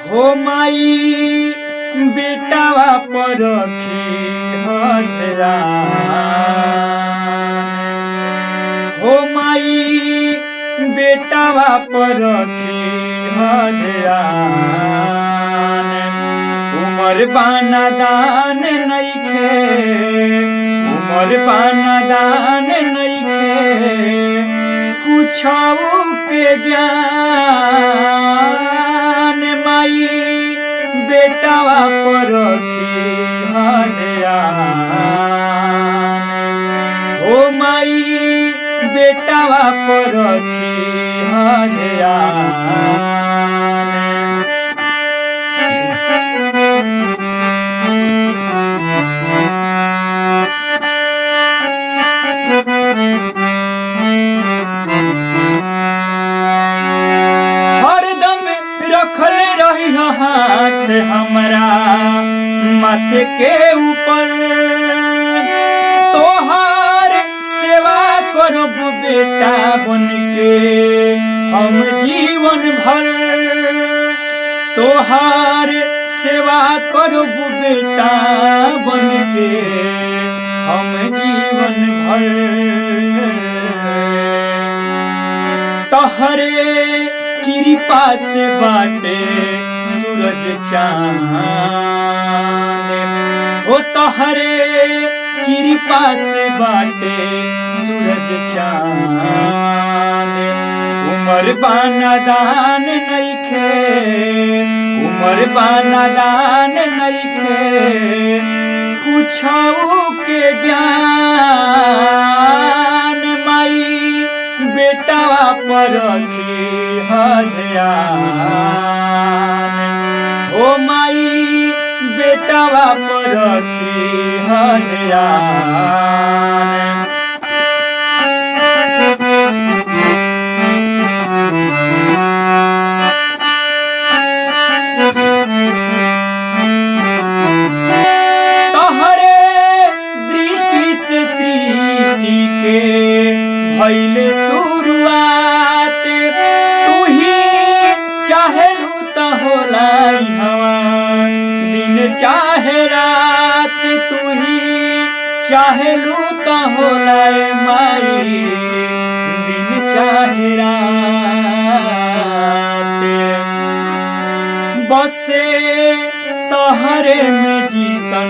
हो माई बेटावा पर हो माई बेटावा पर उमर बाना दान नइखे उमर बाना दान नइखे कुछऊ के ज्ञान माई बेटावा पर हो माई बेटावा पर रखले रही हाथ हमरा माथे के ऊपर तोहार सेवा करब बेटा बन के हम जीवन भर तोहार सेवा करब बेटा बन के हम जीवन भर तोहरे कृपा से बाटे सूरज चांद हो तोहरे कृपा से बाटे सूरज चांद उमर बाना दान नइखे उमर बाना दान नइखे कुछऊ के ज्ञान माई बेटावा पर हो माई बेटावा पर तोहरे दृष्टि से सृष्टि के भइले शुरुआत चाहेलू त होला हवा दिन चाहे रात तू ही चाहेलू त होला माई दिन चाहे रात बसे तोहरे में जीतन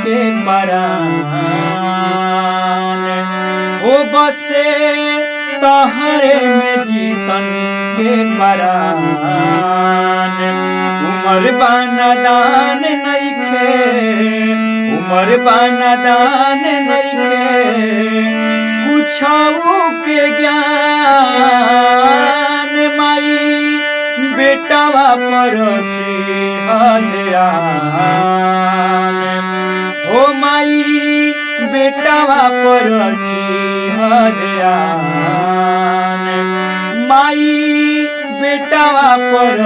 के परान हो बसे तोहरे में जीतन के परान उमर बाना दान नइखे उमर बाना दान नइखे कुछऊ के ज्ञान माई बेटावा पर हो माई बेटावा पर माई बेटावा पर